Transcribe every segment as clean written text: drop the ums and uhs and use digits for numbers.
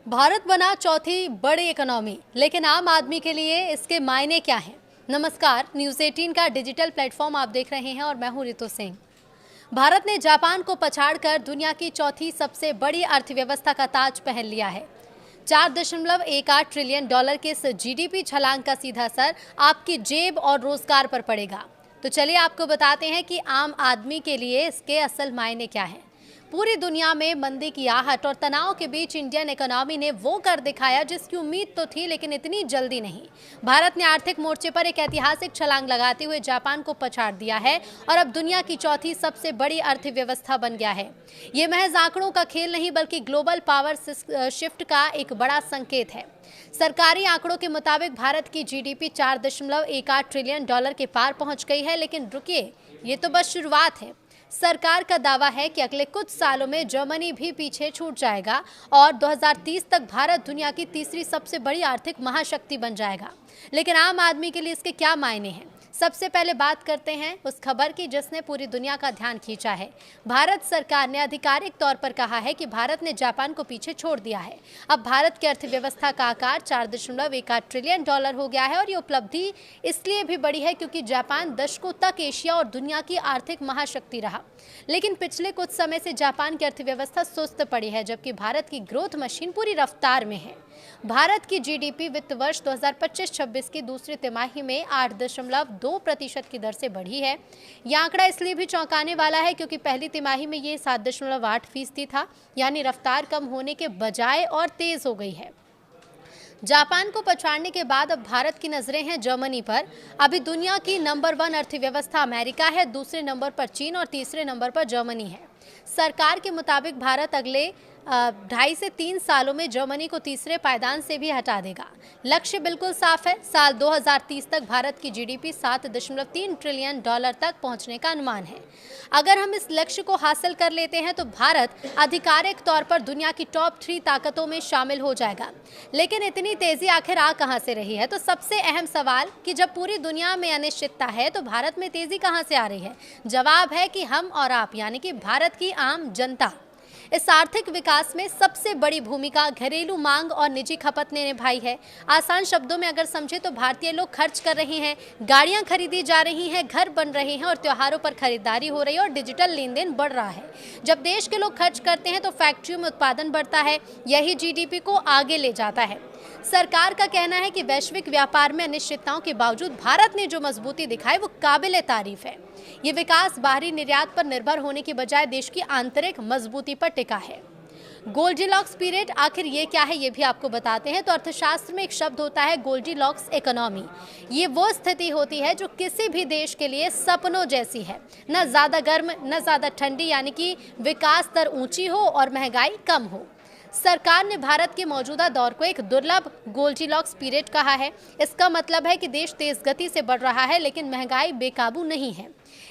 भारत बना चौथी बड़ी इकोनॉमी, लेकिन आम आदमी के लिए इसके मायने क्या हैं? नमस्कार, न्यूज़ 18 का डिजिटल प्लेटफॉर्म आप देख रहे हैं और मैं हूं रितु सिंह। भारत ने जापान को पछाड़कर दुनिया की चौथी सबसे बड़ी अर्थव्यवस्था का ताज पहन लिया है। 4.18 ट्रिलियन डॉलर के इस जीडीपी छलांग का सीधा असर आपकी जेब और रोजगार पर पड़ेगा। तो चलिए आपको बताते हैं कि आम आदमी के लिए इसके असल मायने क्या हैं। पूरी दुनिया में मंदी की आहट और तनाव के बीच इंडियन इकोनॉमी ने वो कर दिखाया जिसकी उम्मीद तो थी, लेकिन इतनी जल्दी नहीं। भारत ने आर्थिक मोर्चे पर एक ऐतिहासिक छलांग लगाते हुए जापान को पछाड़ दिया है और अब दुनिया की चौथी सबसे बड़ी अर्थव्यवस्था बन गया है। ये महज आंकड़ों का खेल नहीं, बल्कि ग्लोबल पावर शिफ्ट का एक बड़ा संकेत है। सरकारी आंकड़ों के मुताबिक भारत की जीडीपी 4.18 ट्रिलियन डॉलर के पार पहुंच गई है। लेकिन रुकिए, ये तो बस शुरुआत है। सरकार का दावा है कि अगले कुछ सालों में जर्मनी भी पीछे छूट जाएगा और 2030 तक भारत दुनिया की तीसरी सबसे बड़ी आर्थिक महाशक्ति बन जाएगा। लेकिन आम आदमी के लिए इसके क्या मायने हैं? सबसे पहले बात करते हैं उस खबर की जिसने पूरी दुनिया का ध्यान खींचा है। भारत सरकार ने आधिकारिक तौर पर कहा है कि भारत ने जापान को पीछे छोड़ दिया है। अब भारत की अर्थव्यवस्था का आकार 4.18 ट्रिलियन डॉलर हो गया है और ये उपलब्धि इसलिए भी बड़ी है क्योंकि जापान दशकों तक एशिया और दुनिया की आर्थिक महाशक्ति रहा। लेकिन पिछले कुछ समय से जापान की अर्थव्यवस्था सुस्त पड़ी है, जबकि भारत की ग्रोथ मशीन पूरी रफ्तार में है। भारत की जीडीपी वित्त वर्ष 2025-26 की दूसरी तिमाही में 8.2% की दर से बढ़ी है। यह आंकड़ा इसलिए भी चौंकाने वाला है क्योंकि पहली तिमाही में ये 7.8% था, यानी रफ्तार कम होने के बजाय और तेज हो गई है। जापान को पछाड़ने के बाद अब भारत की नजरें हैं जर्मनी पर। अभी दुनिया की नंबर 1 अर्थव्यवस्था अमेरिका है, दूसरे नंबर पर चीन और तीसरे नंबर पर जर्मनी है। सरकार के मुताबिक भारत अगले 2.5 से 3 सालों में जर्मनी को तीसरे पायदान से भी हटा देगा। लक्ष्य बिल्कुल साफ है, साल 2030 तक भारत की जीडीपी 7.3 ट्रिलियन डॉलर तक पहुंचने का अनुमान है। अगर हम इस लक्ष्य को हासिल कर लेते हैं तो भारत आधिकारिक तौर पर दुनिया की टॉप 3 ताकतों में शामिल हो जाएगा। लेकिन इतनी तेजी आखिर आ कहां से रही है? तो सबसे अहम सवाल कि जब पूरी दुनिया में अनिश्चितता है तो भारत में तेजी कहां से आ रही है? जवाब है कि हम और आप, यानी कि भारत की आम जनता। इस आर्थिक विकास में सबसे बड़ी भूमिका घरेलू मांग और निजी खपत ने निभाई है। आसान शब्दों में अगर समझे तो भारतीय लोग खर्च कर रहे हैं, गाड़ियां खरीदी जा रही हैं, घर बन रहे हैं और त्योहारों पर खरीदारी हो रही है और डिजिटल लेन देन बढ़ रहा है। जब देश के लोग खर्च करते हैं तो फैक्ट्रियों में उत्पादन बढ़ता है, यही जीडीपी को आगे ले जाता है। सरकार का कहना है कि वैश्विक व्यापार में अनिश्चितताओं के बावजूद भारत ने जो मजबूती दिखाई वो काबिले तारीफ है। ये विकास बाहरी निर्यात पर निर्भर होने की बजाय देश की आंतरिक मजबूती पर टिका है। गोल्डीलॉक्स पीरियड, आखिर ये क्या है ये भी आपको बताते हैं। तो अर्थशास्त्र में एक शब्द होता है गोल्डीलॉक्स इकोनॉमी। ये वो स्थिति होती है जो किसी भी देश के लिए सपनों जैसी है, न ज्यादा गर्म न ज्यादा ठंडी, यानी कि विकास दर ऊंची हो और महंगाई कम हो। सरकार ने भारत के मौजूदा दौर को एक दुर्लभ गोल्डीलॉक्स पीरियड कहा है। इसका मतलब है कि देश तेज गति से बढ़ रहा है लेकिन महंगाई बेकाबू नहीं है।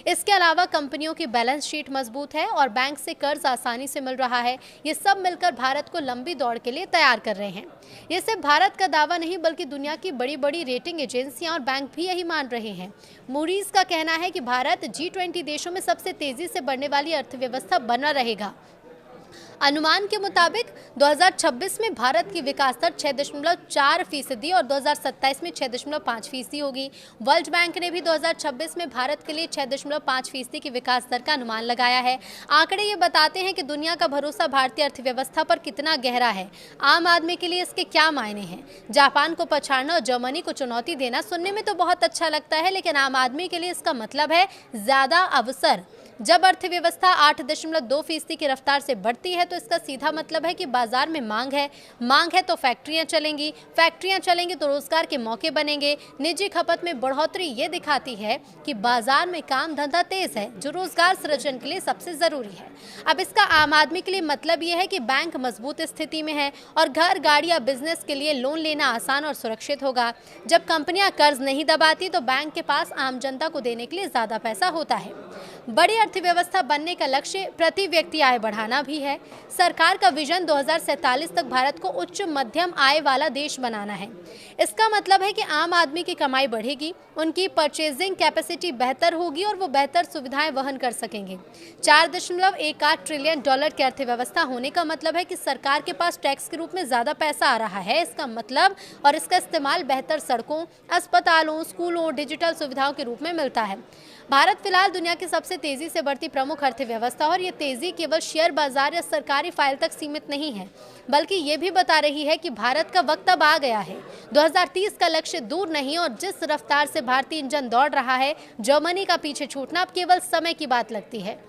इसके अलावा कंपनियों की बैलेंस शीट मजबूत है और बैंक से कर्ज आसानी से मिल रहा है। ये सब मिलकर भारत को लंबी दौड़ के लिए तैयार कर रहे हैं। ये सिर्फ भारत का दावा नहीं, बल्कि दुनिया की बड़ी बड़ी रेटिंग एजेंसियां और बैंक भी यही मान रहे हैं। मूडीज का कहना है कि भारत G20 देशों में सबसे तेजी से बढ़ने वाली अर्थव्यवस्था बना रहेगा। अनुमान के मुताबिक 2026 में भारत की विकास दर 6.4% और 2027 में 6.5% होगी। वर्ल्ड बैंक ने भी 2026 में भारत के लिए 6.5% की विकास दर का अनुमान लगाया है। आंकड़े ये बताते हैं कि दुनिया का भरोसा भारतीय अर्थव्यवस्था पर कितना गहरा है। आम आदमी के लिए इसके क्या मायने हैं? जापान को पछाड़ना और जर्मनी को चुनौती देना सुनने में तो बहुत अच्छा लगता है, लेकिन आम आदमी के लिए इसका मतलब है ज्यादा अवसर। जब अर्थव्यवस्था 8.2% की रफ्तार से बढ़ती है तो इसका सीधा मतलब है कि बाजार में मांग है तो फैक्ट्रियां चलेंगी तो रोजगार के मौके बनेंगे। निजी खपत में बढ़ोतरी ये दिखाती है कि बाजार में काम धंधा तेज है, जो रोजगार सृजन के लिए सबसे जरूरी है। अब इसका आम आदमी के लिए मतलब ये है कि बैंक मजबूत स्थिति में है और घर, गाड़ी या बिजनेस के लिए लोन लेना आसान और सुरक्षित होगा। जब कंपनियां कर्ज नहीं दबाती तो बैंक के पास आम जनता को देने के लिए ज्यादा पैसा होता है। बड़ी अर्थव्यवस्था बनने का लक्ष्य प्रति व्यक्ति आय बढ़ाना भी है। सरकार का विजन 2047 तक भारत को उच्च मध्यम आय वाला देश बनाना है। इसका मतलब है कि आम आदमी की कमाई बढ़ेगी, उनकी परचेजिंग कैपेसिटी बेहतर होगी और वो बेहतर सुविधाएं वहन कर सकेंगे। 4.18 ट्रिलियन डॉलर की अर्थव्यवस्था होने का मतलब है कि सरकार के पास टैक्स के रूप में ज्यादा पैसा आ रहा है। इसका मतलब और इसका इस्तेमाल बेहतर सड़कों, अस्पतालों, स्कूलों, डिजिटल सुविधाओं के रूप में मिलता है। भारत फिलहाल दुनिया की सबसे तेजी से बढ़ती प्रमुख अर्थव्यवस्था और ये तेजी केवल शेयर बाजार या सरकारी फाइल तक सीमित नहीं है, बल्कि ये भी बता रही है कि भारत का वक्त अब आ गया है। 2030 का लक्ष्य दूर नहीं और जिस रफ्तार से भारतीय इंजन दौड़ रहा है, जर्मनी का पीछे छूटना अब केवल समय की बात लगती है।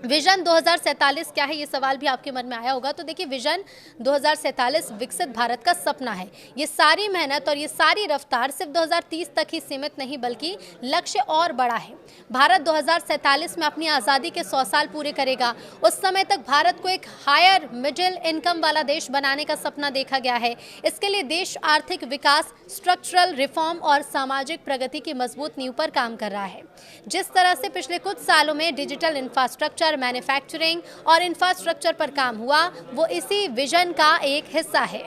विजन 2047 क्या है, ये सवाल भी आपके मन में आया होगा। तो देखिए, विजन 2047 विकसित भारत का सपना है। ये सारी मेहनत और ये सारी रफ्तार सिर्फ 2030 तक ही सीमित नहीं, बल्कि लक्ष्य और बड़ा है। भारत 2047 में अपनी आज़ादी के 100 साल पूरे करेगा। उस समय तक भारत को एक हायर मिडिल इनकम वाला देश बनाने का सपना देखा गया है। इसके लिए देश आर्थिक विकास, स्ट्रक्चरल रिफॉर्म और सामाजिक प्रगति की मजबूत नींव पर काम कर रहा है। जिस तरह से पिछले कुछ सालों में डिजिटल इंफ्रास्ट्रक्चर, मैन्युफैक्चरिंग और इंफ्रास्ट्रक्चर पर काम हुआ, वो इसी विजन का एक हिस्सा है।